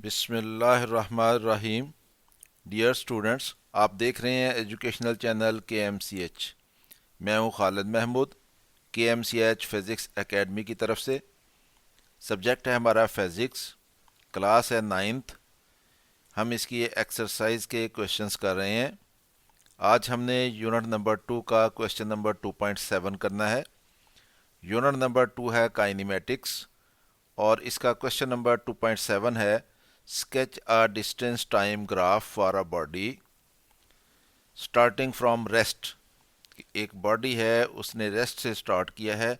बिस्मिल्लाहिर्रहमानिर्रहीम। Dear students, आप देख रहे हैं एजुकेशनल चैनल KMCH। मैं हूं Khalid Mahmood, KMCH physics academy की तरफ से। सब्जेक्ट है हमारा फिज़िक्स, क्लास है 9th। हम इसकी एक्सरसाइज के क्वेश्चंस कर रहे हैं। आज हमने यूनिट नंबर 2 का क्वेश्चन नंबर 2.7 करना है। यूनिट नंबर 2 है काइनेमेटिक्स और इसका क्वेश्चन नंबर 2.7 है sketch a distance time graph for a body starting from rest. एक बॉडी है, उसने रेस्ट से स्टार्ट किया है,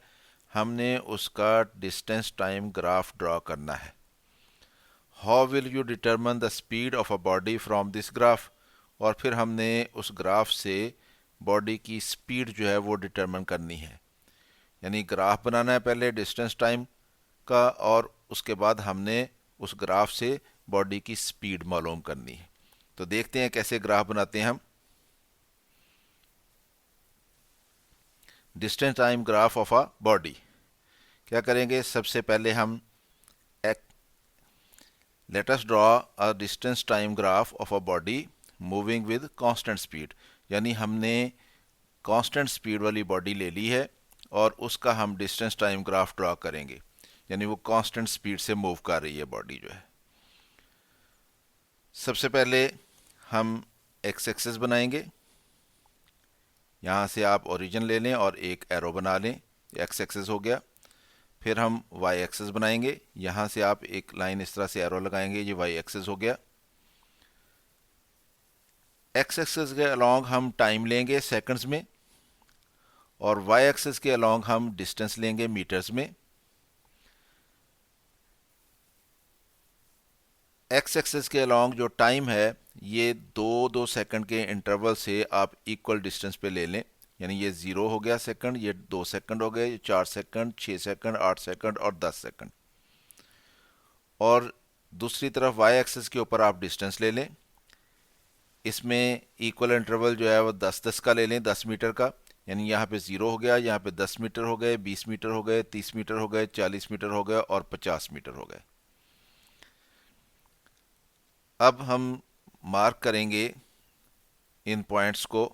हमने उसका डिस्टेंस टाइम ग्राफ ड्रॉ करना है। How will you determine the speed of a body from this graph. और फिर हमने उस ग्राफ से बॉडी की स्पीड जो है वो डिटरमिन करनी है। यानी ग्राफ बनाना है पहले डिस्टेंस टाइम का, और उसके बाद हमने उस ग्राफ से बॉडी की स्पीड मालूम करनी है। तो देखते हैं कैसे ग्राफ बनाते हैं हम। Distance time graph of a body क्या करेंगे, सबसे पहले हम let us draw a distance time graph of a body moving with constant speed. यानी हमने कांस्टेंट स्पीड वाली बॉडी ले ली है और उसका हम डिस्टेंस टाइम ग्राफ ड्रॉ करेंगे। यानी वो कांस्टेंट स्पीड से मूव कर रही है बॉडी जो है। सबसे पहले हम एक्स एक्सिस बनाएंगे। यहाँ से आप ओरिजिन ले लें और एक एरो बना लें, एक्स एक्सिस हो गया। फिर हम वाई एक्सिस बनाएंगे, यहाँ से आप एक लाइन इस तरह से एरो लगाएंगे, ये वाई एक्सिस हो गया। एक्स एक्सिस के अलोंग हम टाइम लेंगे सेकंड्स में, और वाई एक्सिस के अलोंग हम डिस्टेंस लेंगे मीटर्स में। एक्स एक्सिस के अलोंग जो टाइम है ये 2-2 सेकंड के इंटरवल से आप इक्वल डिस्टेंस पे ले लें। यानी ये 0 हो गया सेकंड, ये 2 सेकंड हो गए, 4 सेकंड, 6 सेकंड, 8 सेकंड और 10 सेकंड। और दूसरी तरफ वाई एक्सिस के ऊपर आप डिस्टेंस ले लें। इसमें इक्वल इंटरवल जो है वो 10-10 का ले लें, 10 मीटर का। यानी यहाँ पे 0 हो गया, यहाँ पे 10 मीटर हो गए, 20 मीटर हो गए, 30 मीटर हो गए, 40 मीटर हो गए और 50 मीटर हो गए। अब हम मार्क करेंगे इन पॉइंट्स को।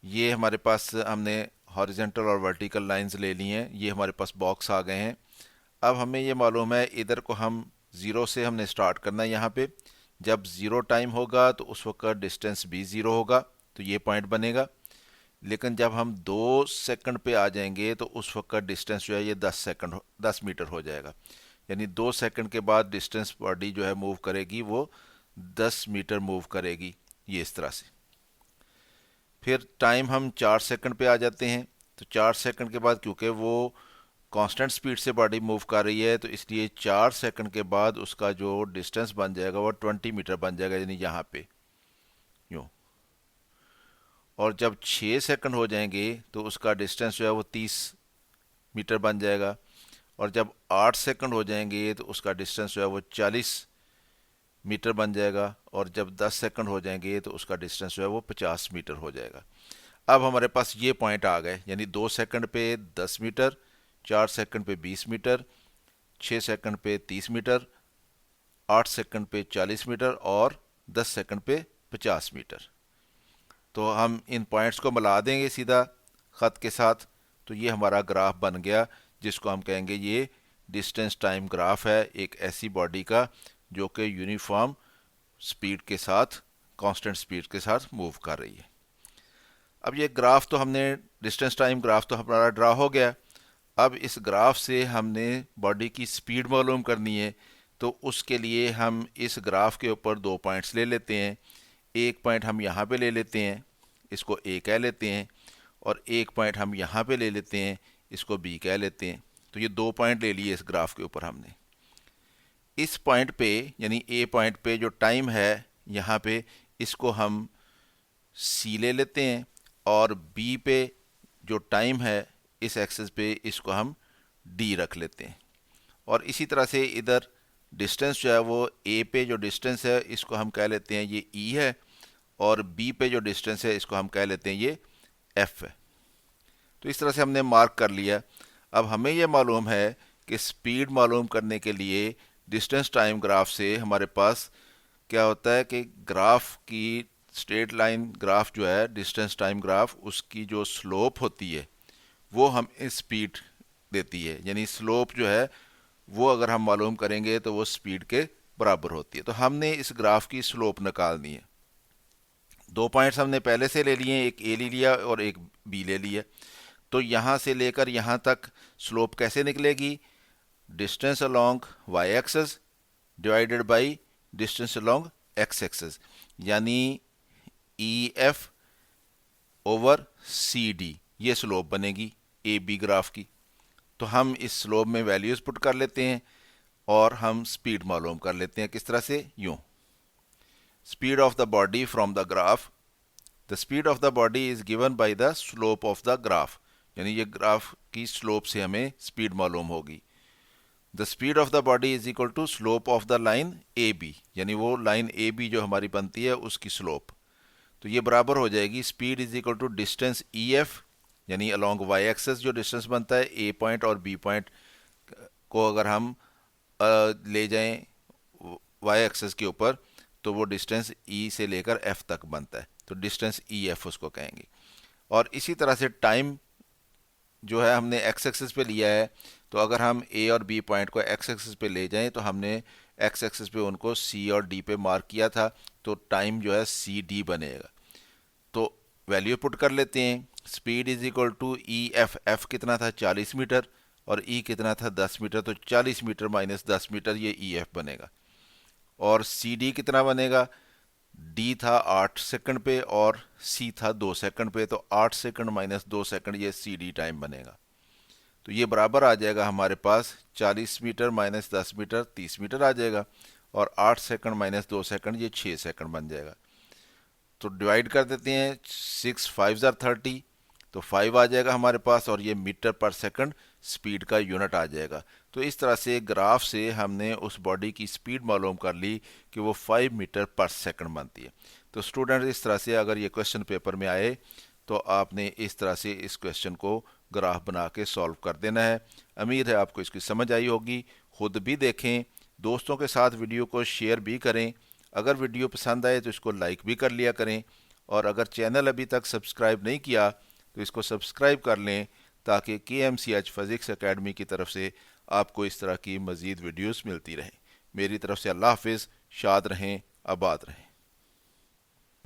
ये हमारे पास हमने हॉरिजेंटल और वर्टिकल लाइंस ले ली हैं, ये हमारे पास बॉक्स आ गए हैं। अब हमें ये मालूम है इधर को हम 0 से हमने स्टार्ट करना है। यहाँ पे जब 0 टाइम होगा तो उस वक्त डिस्टेंस भी 0 होगा, तो ये पॉइंट बनेगा। लेकिन जब हम 2 सेकंड पे आ जाएंगे तो उस वक्त डिस्टेंस जो है ये 10 मीटर हो जाएगा। यानी 2 सेकंड के बाद डिस्टेंस बॉडी जो है मूव करेगी वो 10 मीटर मूव करेगी, ये इस तरह से। फिर टाइम हम 4 सेकंड पे आ जाते हैं। तो 4 सेकंड के बाद क्योंकि वो कांस्टेंट स्पीड से बॉडी मूव कर रही है, तो इसलिए 4 सेकंड के बाद उसका जो डिस्टेंस बन जाएगा वो 20 मीटर बन जाएगा, यानी यहाँ पे यूँ। और जब 6 सेकंड हो जाएंगे तो उसका डिस्टेंस जो है वो 30 मीटर बन जाएगा। और जब 8 सेकंड हो जाएंगे तो उसका डिस्टेंस जो है वो 40 मीटर बन जाएगा। और जब 10 सेकंड हो जाएंगे तो उसका डिस्टेंस जो है वो 50 मीटर हो जाएगा। अब हमारे पास ये पॉइंट आ गए, यानी 2 सेकंड पे 10 मीटर, 4 सेकंड पे 20 मीटर, 6 सेकंड पे 30 मीटर, 8 सेकंड पे 40 मीटर और 10 सेकंड पे 50 मीटर। तो हम इन पॉइंट्स को मिला देंगे सीधा ख़त के साथ, तो ये हमारा ग्राफ बन गया, जिसको हम कहेंगे ये डिस्टेंस टाइम ग्राफ है एक ऐसी बॉडी का जो कि यूनिफॉर्म स्पीड के साथ, कांस्टेंट स्पीड के साथ मूव कर रही है। अब ये ग्राफ तो हमने, डिस्टेंस टाइम ग्राफ तो हमारा ड्रा हो गया। अब इस ग्राफ से हमने बॉडी की स्पीड मालूम करनी है, तो उसके लिए हम इस ग्राफ के ऊपर 2 पॉइंट्स ले लेते हैं। एक पॉइंट हम यहाँ पे ले लेते हैं, इसको ए कह लेते हैं, और एक पॉइंट हम यहाँ पे ले लेते हैं, इसको बी कह लेते हैं। तो ये 2 पॉइंट ले लिए इस ग्राफ के ऊपर हमने। इस पॉइंट पे यानी ए पॉइंट पे जो टाइम है यहाँ पे, इसको हम सी ले लेते हैं, और बी पे जो टाइम है इस एक्सिस पे, इसको हम डी रख लेते हैं। और इसी तरह से इधर डिस्टेंस जो है वो ए पे जो डिस्टेंस है इसको हम कह लेते हैं ये ई है, और बी पे जो डिस्टेंस है इसको हम कह लेते हैं ये एफ है। तो इस तरह से हमने मार्क कर लिया। अब हमें ये मालूम है कि स्पीड मालूम करने के लिए डिस्टेंस टाइम ग्राफ से हमारे पास क्या होता है कि ग्राफ की स्ट्रेट लाइन ग्राफ जो है डिस्टेंस टाइम ग्राफ, उसकी जो स्लोप होती है वो हमें स्पीड देती है। यानी स्लोप जो है वो अगर हम मालूम करेंगे तो वो स्पीड के बराबर होती है। तो हमने इस ग्राफ की स्लोप निकालनी है। दो पॉइंट्स हमने पहले से ले लिए, एक ए ले लिया और एक बी ले लिया। तो यहाँ से लेकर यहाँ तक स्लोप कैसे निकलेगी? Distance along Y axis divided by distance along X axis, यानी E F over C D, ये स्लोप बनेगी ए बी ग्राफ की। तो हम इस स्लोप में वैल्यूज पुट कर लेते हैं और हम स्पीड मालूम कर लेते हैं। किस तरह से? यूं, speed of the body from the graph, the speed of the body is given by the slope of the graph, यानी ये ग्राफ की स्लोप से हमें स्पीड मालूम होगी। The speed of the body is equal to slope of the line A B, यानी वो line A B जो हमारी बनती है उसकी स्लोप। तो ये बराबर हो जाएगी speed is equal to distance E F, यानी अलोंग वाई एक्सेस जो डिस्टेंस बनता है ए पॉइंट और बी पॉइंट को अगर हम ले जाएं वाई एक्सेस के ऊपर तो वो डिस्टेंस ई से लेकर एफ तक बनता है, तो डिस्टेंस ई एफ उसको कहेंगे। और इसी तरह से टाइम जो है हमने एक्स एक्सिस पे लिया है, तो अगर हम ए और बी पॉइंट को एक्स एक्सिस पे ले जाएं तो हमने एक्स एक्सिस पे उनको सी और डी पे मार्क किया था, तो टाइम जो है सी डी बनेगा। तो वैल्यू पुट कर लेते हैं। Speed is equal to E F, F कितना था 40 मीटर और ई कितना था 10 मीटर, तो 40 मीटर माइनस 10 मीटर ये ई एफ बनेगा। और सी डी कितना बनेगा? डी था 8 सेकंड पे और सी था 2 सेकंड पे, तो 8 सेकंड माइनस 2 सेकंड ये सी डी टाइम बनेगा। तो ये बराबर आ जाएगा हमारे पास 40 मीटर माइनस 10 मीटर 30 मीटर आ जाएगा, और 8 सेकंड माइनस 2 सेकंड ये 6 सेकंड बन जाएगा। तो डिवाइड कर देते हैं, 6 5 ज़ार 30, तो 5 आ जाएगा हमारे पास, और ये मीटर पर सेकंड स्पीड का यूनिट आ जाएगा। तो इस तरह से ग्राफ से हमने उस बॉडी की स्पीड मालूम कर ली कि वो 5 मीटर पर सेकंड बनती है। तो स्टूडेंट इस तरह से अगर ये क्वेश्चन पेपर में आए तो आपने इस तरह से इस क्वेश्चन को ग्राफ बना के सॉल्व कर देना है। उम्मीद है आपको इसकी समझ आई होगी। खुद भी देखें, दोस्तों के साथ वीडियो को शेयर भी करें। अगर वीडियो पसंद आए तो इसको लाइक भी कर लिया करें, और अगर चैनल अभी तक सब्सक्राइब नहीं किया तो इसको सब्सक्राइब कर लें, ताकि KMCH फिज़िक्स एकेडमी की तरफ से आपको इस तरह की मज़ीद वीडियोस मिलती रहें। मेरी तरफ से अल्लाह हाफिज़, शाद रहें, आबाद रहें।